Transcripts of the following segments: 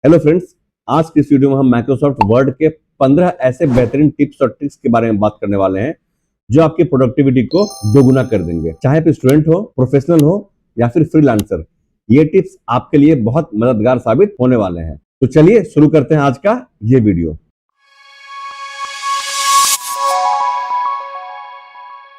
Hello friends, आज की इस वीडियो में हम माइक्रोसॉफ्ट वर्ड के 15 ऐसे बेहतरीन टिप्स और ट्रिक्स के बारे में बात करने वाले हैं जो आपकी प्रोडक्टिविटी को दोगुना कर देंगे। चाहे आप स्टूडेंट हो, प्रोफेशनल हो या फिर फ्रीलांसर, ये टिप्स आपके लिए बहुत मददगार साबित होने वाले हैं। तो चलिए शुरू करते हैं आज का ये वीडियो।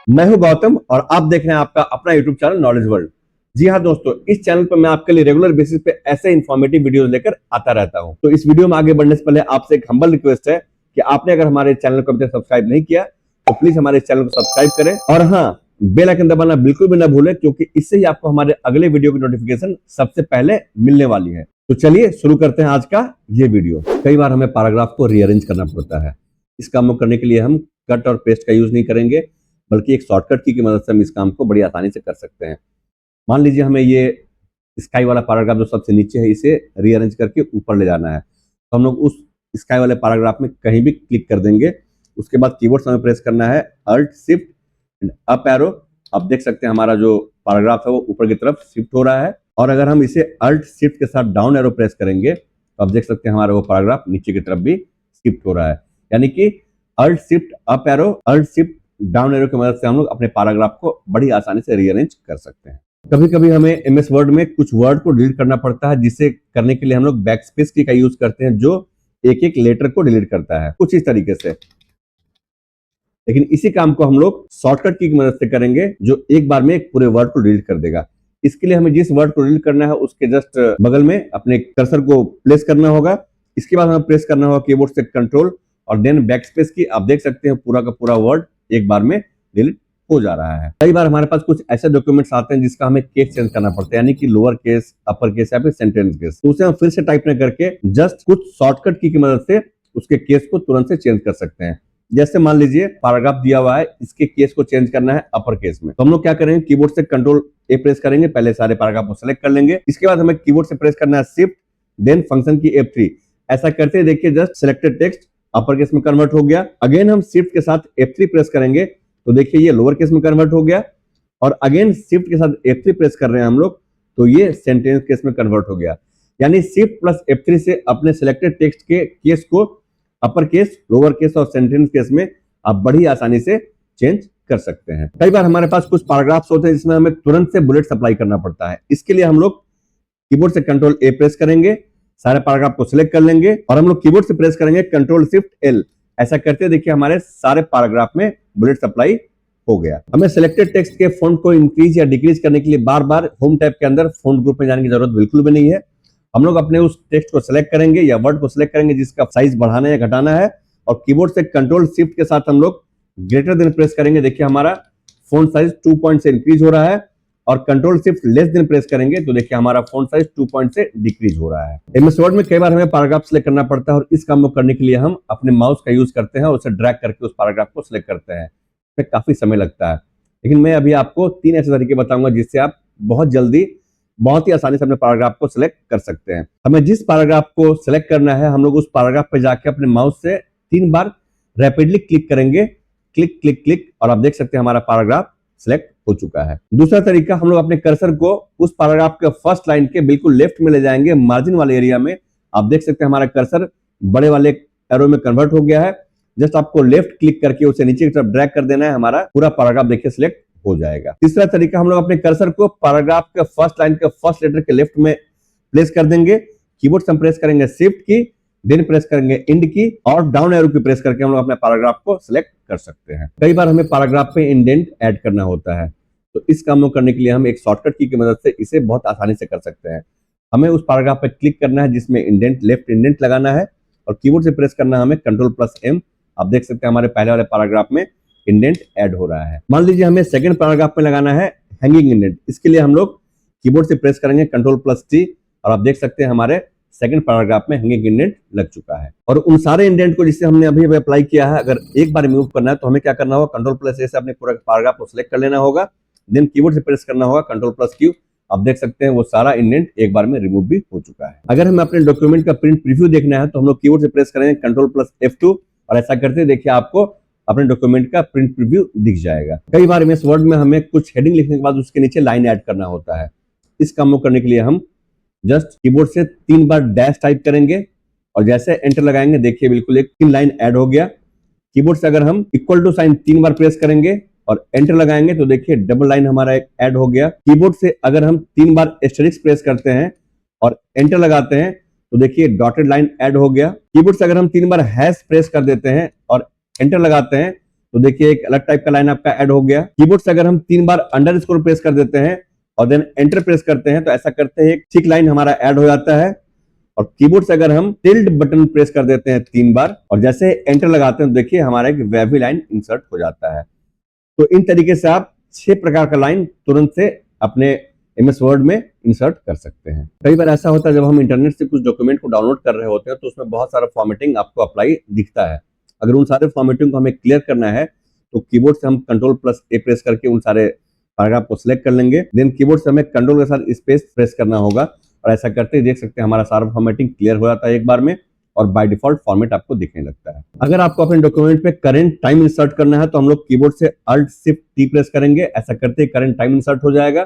मैं हूं गौतम और आप देख रहे हैं आपका अपना यूट्यूब चैनल नॉलेज वर्ल्ड। जी हाँ दोस्तों, इस चैनल पर मैं आपके लिए रेगुलर बेसिस पे ऐसे इंफॉर्मेटिव वीडियोस लेकर आता रहता हूं। तो इस वीडियो में आगे बढ़ने से पहले आपसे एक हम्बल रिक्वेस्ट है कि आपने अगर हमारे चैनल को अभी तक सब्सक्राइब नहीं किया तो प्लीज हमारे चैनल को सब्सक्राइब करें और हाँ, बेल आइकन दबाना बिल्कुल भी ना भूलें, क्योंकि इससे ही आपको हमारे अगले वीडियो की नोटिफिकेशन सबसे पहले मिलने वाली है। तो चलिए शुरू करते हैं आज का ये वीडियो। कई बार हमें पैराग्राफ को रीअरेंज करना पड़ता है। इस काम को करने के लिए हम कट और पेस्ट का यूज नहीं करेंगे, बल्कि एक शॉर्टकट की मदद से हम इस काम को बड़ी आसानी से कर सकते हैं। मान लीजिए हमें ये स्काई वाला पैराग्राफ जो सबसे नीचे है, इसे रीअरेंज करके ऊपर ले जाना है। तो हम लोग उस स्काई वाले पैराग्राफ में कहीं भी क्लिक कर देंगे। उसके बाद कीबोर्ड से हमें प्रेस करना है alt shift and up arrow. आप देख सकते हैं हमारा जो पैराग्राफ है वो ऊपर की तरफ शिफ्ट हो रहा है। और अगर हम इसे अल्ट शिफ्ट के साथ डाउन एरो प्रेस करेंगे तो आप देख सकते हैं हमारा वो पैराग्राफ नीचे की तरफ भी शिफ्ट हो रहा है। यानी कि alt shift up arrow, alt shift down arrow की मदद से हम लोग अपने पैराग्राफ को बड़ी आसानी से रीअरेंज कर सकते हैं। कभी कभी हमें एमएस वर्ड में कुछ वर्ड को डिलीट करना पड़ता है, जिसे करने के लिए हम लोग बैकस्पेस की का यूज करते हैं, जो एक एक लेटर को डिलीट करता है कुछ इस तरीके से। लेकिन इसी काम को हम लोग शॉर्टकट की मदद से करेंगे, जो एक बार में एक पूरे वर्ड को डिलीट कर देगा। इसके लिए हमें जिस वर्ड को डिलीट करना है उसके जस्ट बगल में अपने कर्सर को प्लेस करना होगा। इसके बाद हमें प्रेस करना होगा कीबोर्ड से कंट्रोल और देन बैकस्पेस की। आप देख सकते हैं पूरा का पूरा वर्ड एक बार में डिलीट हो जा रहा है। कई बार हमारे पास कुछ ऐसे डॉक्यूमेंट्स आते हैं जिसका हमें केस चेंज करना पड़ता है, यानी कि लोअर केस, अपर केस या फिर सेंटेंस केस। तो उसे हम फिर से टाइप न करके जस्ट कुछ शॉर्टकट की मदद से उसके केस को तुरंत से चेंज कर सकते हैं। जैसे मान लीजिए पैराग्राफ दिया हुआ है, इसके केस को चेंज करना है अपर केस में, तो हम लोग क्या करेंगे, कीबोर्ड से कंट्रोल ए प्रेस करेंगे, पहले सारे पैराग्राफ को सिलेक्ट कर लेंगे। इसके बाद हमें कीबोर्ड से प्रेस करना है शिफ्ट देन फंक्शन की F3। ऐसा करते देखिए just selected text upper case में कन्वर्ट हो गया। अगेन हम शिफ्ट के साथ F3 प्रेस करेंगे तो देखिए ये लोअर केस में कन्वर्ट हो गया। और अगेन शिफ्ट के साथ F3 प्रेस कर रहे हैं हम लोग तो ये सेंटेंस केस में कन्वर्ट हो गया। यानी शिफ्ट प्लस F3 से अपने सिलेक्टेड टेक्स्ट के केस को अपर केस, लोअर केस और सेंटेंस केस में आप बड़ी आसानी से चेंज कर सकते हैं। कई बार हमारे पास कुछ पैराग्राफ्स होते हैं जिसमें हमें तुरंत से बुलेट्स अप्लाई करना पड़ता है। इसके लिए हम लोग कीबोर्ड से कंट्रोल ए प्रेस करेंगे, सारे पैराग्राफ को सिलेक्ट कर लेंगे और हम लोग कीबोर्ड से प्रेस करेंगे कंट्रोल शिफ्ट एल। ऐसा करते देखिए हमारे सारे पैराग्राफ में बुलेट्स अप्लाई हो गया। हमें सिलेक्टेड टेक्स्ट के फॉन्ट को इंक्रीज या डिक्रीज करने के लिए बार बार होम टैब के अंदर फॉन्ट ग्रुप में जाने की जरूरत बिल्कुल भी नहीं है। हम लोग अपने उस टेक्स्ट को सिलेक्ट करेंगे या वर्ड को सिलेक्ट करेंगे जिसका साइज बढ़ाना या घटाना है और कीबोर्ड से कंट्रोल शिफ्ट के साथ हम लोग ग्रेटर देन प्रेस करेंगे। देखिए हमारा फॉन्ट साइज 2 पॉइंट से इंक्रीज हो रहा है और control shift less than press करेंगे तो देखिए हमारा फॉन्ट साइज 2 पॉइंट से डिक्रीज हो रहा है। एमएस वर्ड में कई बार हमें पैराग्राफ सिलेक्ट करना पड़ता है और इस काम को करने के लिए हम अपने माउस का यूज करते हैं और उसे ड्रैग करके उस पैराग्राफ को सिलेक्ट करते हैं। इसमें काफी समय लगता है, लेकिन मैं अभी आपको 3 ऐसे तरीके बताऊंगा जिससे आप बहुत जल्दी, बहुत ही आसानी से अपने पैराग्राफ को सिलेक्ट कर सकते हैं। हमें जिस पैराग्राफ को सिलेक्ट करना है हम लोग उस पैराग्राफ पे जाके अपने माउस से 3 बार रैपिडली क्लिक करेंगे, क्लिक क्लिक क्लिक, और आप देख सकते हैं हमारा पैराग्राफ सिलेक्ट हो चुका है। दूसरा तरीका, हम लोग अपने कर्सर को उस पैराग्राफ के फर्स्ट लाइन के बिल्कुल लेफ्ट में ले जाएंगे, मार्जिन वाले एरिया में। आप देख सकते हैं हमारा कर्सर बड़े वाले एरो में कन्वर्ट हो गया है। जस्ट आपको लेफ्ट क्लिक करके उसे नीचे की तरफ ड्रैग कर देना है, हमारा पूरा पैराग्राफ देखिए सिलेक्ट हो जाएगा। तीसरा तरीका, हम लोग अपने कर्सर को पैराग्राफ के फर्स्ट लाइन के फर्स्ट लेटर के लेफ्ट में प्लेस कर देंगे। कीबोर्ड से हम प्रेस करेंगे शिफ्ट की, देन प्रेस करेंगे इंड की और डाउन एरो की प्रेस करके हम लोग अपने पैराग्राफ को सिलेक्ट कर सकते हैं। कई बार हमें पैराग्राफ पे इंडेंट ऐड करना होता है, तो इस काम को करने के लिए हम एक शॉर्टकट की मदद से इसे बहुत आसानी से कर सकते हैं। हमें उस पैराग्राफ पे क्लिक करना है जिसमें इंडेंट, लेफ्ट इंडेंट लगाना है और कीबोर्ड से प्रेस करना है हमें कंट्रोल प्लस एम। आप देख सकते हैं हमारे पहले वाले पैराग्राफ में इंडेंट ऐड हो रहा है। मान लीजिए हमें सेकंड पैराग्राफ में लगाना है हैंगिंग इंडेंट। इसके लिए हम लोग कीबोर्ड से प्रेस करेंगे कंट्रोल प्लस टी और आप देख सकते हैं हमारे सेकंड पैराग्राफ में हैंगिंग इंडेंट लग चुका है। और उन सारे इंडेंट को जिससे हमने अभी अप्लाई किया है, अगर एक बार रिमूव करना है तो हमें क्या करना होगा, कंट्रोल प्लस ए से अपने पूरा पैराग्राफ को सिलेक्ट कर लेना होगा, देन कीबोर्ड से प्रेस करना होगा कंट्रोल प्लस क्यू। आप देख सकते हैं वो सारा इंडेंट एक बार में रिमूव भी हो चुका है। अगर हमें अपने डॉक्यूमेंट का प्रिंट प्रीव्यू देखना है तो हम लोग कीबोर्ड से प्रेस करेंगे कंट्रोल प्लस F2 और ऐसा करते देखिए आपको अपने डॉक्यूमेंट का प्रिंट प्रीव्यू दिख जाएगा। कई बार इस वर्ड में हमें कुछ हेडिंग लिखने के बाद उसके नीचे लाइन ऐड करना होता है। इस काम को करने के लिए हम जस्ट कीबोर्ड से 3 बार डैश टाइप करेंगे और जैसे एंटर लगाएंगे देखिए बिल्कुल एक 3 लाइन ऐड हो गया। कीबोर्ड से अगर हम इक्वल टू साइन 3 बार प्रेस करेंगे और एंटर लगाएंगे तो देखिए डबल लाइन हमारा एक ऐड हो गया। कीबोर्ड से अगर हम 3 बार एस्टेरिस्क प्रेस करते हैं और एंटर लगाते हैं तो देखिए डॉटेड लाइन ऐड हो गया। कीबोर्ड से अगर हम 3 बार हैश प्रेस कर देते हैं और एंटर लगाते हैं तो देखिए एक अलग टाइप का लाइन आपका ऐड हो गया। कीबोर्ड से अगर हम 3 बार अंडरस्कोर प्रेस कर देते हैं और देन एंटर प्रेस करते हैं तो ऐसा करते हैं एक थिक लाइन हमारा ऐड हो जाता है। और कीबोर्ड से अगर हम टिल्ड बटन प्रेस कर देते हैं 3 बार और जैसे एंटर लगाते हैं तो देखिए हमारा एक वेवी लाइन इंसर्ट हो जाता है। तो इन तरीके से आप 6 प्रकार का लाइन तुरंत से अपने MS वर्ड में इंसर्ट कर सकते हैं। कई बार ऐसा होता है जब हम इंटरनेट से कुछ डॉक्यूमेंट को डाउनलोड कर रहे होते हैं तो उसमें बहुत सारा फॉर्मेटिंग आपको अप्लाई दिखता है। अगर उन सारे फॉर्मेटिंग को हमें क्लियर करना है तो कीबोर्ड से हम Ctrl+A प्रेस करके उन सारे पैराग्राफ को सिलेक्ट कर लेंगे। देन कीबोर्ड से हमें कंट्रोल के साथ स्पेस प्रेस करना होगा और ऐसा करते ही देख सकते हैं हमारा सारा फॉर्मेटिंग क्लियर हो जाता है एक बार में और बाय डिफॉल्ट फॉर्मेट आपको दिखने लगता है। अगर आपको अपने डॉक्यूमेंट पे करंट टाइम इंसर्ट करना है तो हम लोग कीबोर्ड से Alt+Shift+T प्रेस करेंगे। ऐसा करते ही करंट टाइम इंसर्ट हो जाएगा।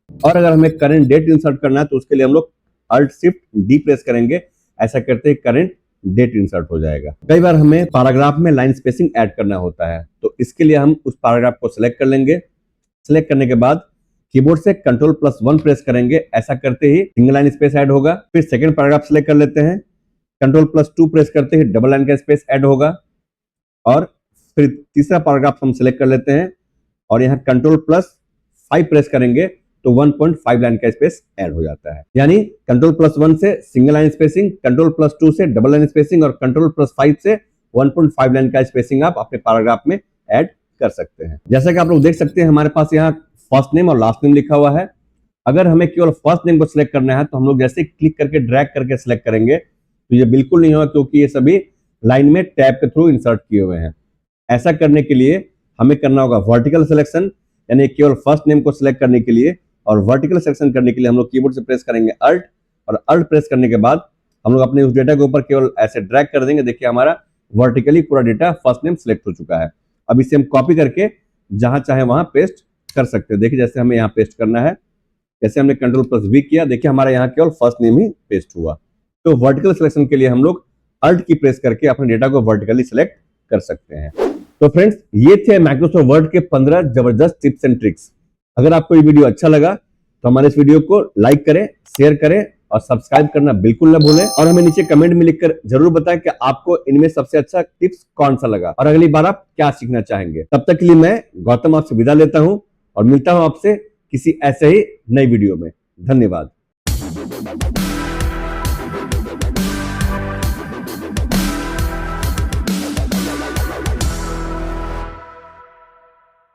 और अगर हमें करंट डेट इंसर्ट करना है तो उसके लिए हम लोग Alt+Shift+D प्रेस करेंगे। ऐसा करते ही करंट डेट इंसर्ट हो जाएगा। कई बार हमें पैराग्राफ में लाइन स्पेसिंग ऐड करना होता है तो इसके लिए हम उस पैराग्राफ को सिलेक्ट कर लेंगे। सिलेक्ट करने के बाद कीबोर्ड से Ctrl+1 प्रेस करेंगे। ऐसा करते ही सिंगल लाइन स्पेस ऐड होगा। फिर सेकंड पैराग्राफ सिलेक्ट कर लेते हैं। Ctrl+2 प्रेस करते ही डबल लाइन का स्पेस ऐड होगा और फिर तीसरा पैराग्राफ हम सिलेक्ट कर लेते हैं और यहाँ Ctrl+5 प्रेस करेंगे तो 1.5 लाइन का स्पेस ऐड हो जाता है। यानी Ctrl+1 से सिंगल लाइन स्पेसिंग, Ctrl+2 से डबल लाइन स्पेसिंग और Ctrl+5 से 1.5 लाइन का स्पेसिंग आप अपने पैराग्राफ में ऐड कर सकते हैं। जैसा कि आप लोग देख सकते हैं हमारे पास यहाँ फर्स्ट नेम और लास्ट नेम लिखा हुआ है। अगर हमें केवल फर्स्ट नेम को सिलेक्ट करना है तो हम लोग जैसे क्लिक करके ड्रैग करके सिलेक्ट करेंगे तो ये बिल्कुल नहीं होगा क्योंकि ये सभी लाइन में टैब के थ्रू इंसर्ट किए हुए हैं। ऐसा करने के लिए हमें करना होगा वर्टिकल सिलेक्शन, यानी केवल फर्स्ट नेम को सिलेक्ट करने के लिए और वर्टिकल सिलेक्शन करने के लिए हम लोग कीबोर्ड से प्रेस करेंगे Alt और Alt प्रेस करने के बाद हम लोग अपने उस डेटा के ऊपर केवल ऐसे ड्रैग कर देंगे। देखिए हमारा वर्टिकली पूरा डेटा फर्स्ट नेम सिलेक्ट हो चुका है। अब इसे हम कॉपी करके जहां चाहे वहां पेस्ट कर सकते हैं। देखिए जैसे हमें यहाँ पेस्ट करना है, जैसे हमने Ctrl+V किया, देखिए हमारा यहाँ केवल फर्स्ट नेम ही पेस्ट हुआ। तो वर्टिकल सिलेक्शन के लिए हम लोग Alt की प्रेस करके अपने डेटा को वर्टिकली सिलेक्ट कर सकते हैं। तो फ्रेंड्स ये थे माइक्रोसॉफ्ट वर्ड के 15 जबरदस्त टिप्स एंड ट्रिक्स। अगर आपको ये वीडियो अच्छा लगा तो हमारे इस वीडियो को लाइक करें, शेयर करें और सब्सक्राइब करना बिल्कुल ना भूलें और हमें नीचे कमेंट में लिखकर जरूर बताएं कि आपको इनमें सबसे अच्छा टिप्स कौन सा लगा और अगली बार आप क्या सीखना चाहेंगे। तब तक के लिए मैं गौतम आपसे विदा लेता हूं और मिलता हूं आपसे किसी ऐसे ही नई वीडियो में। धन्यवाद।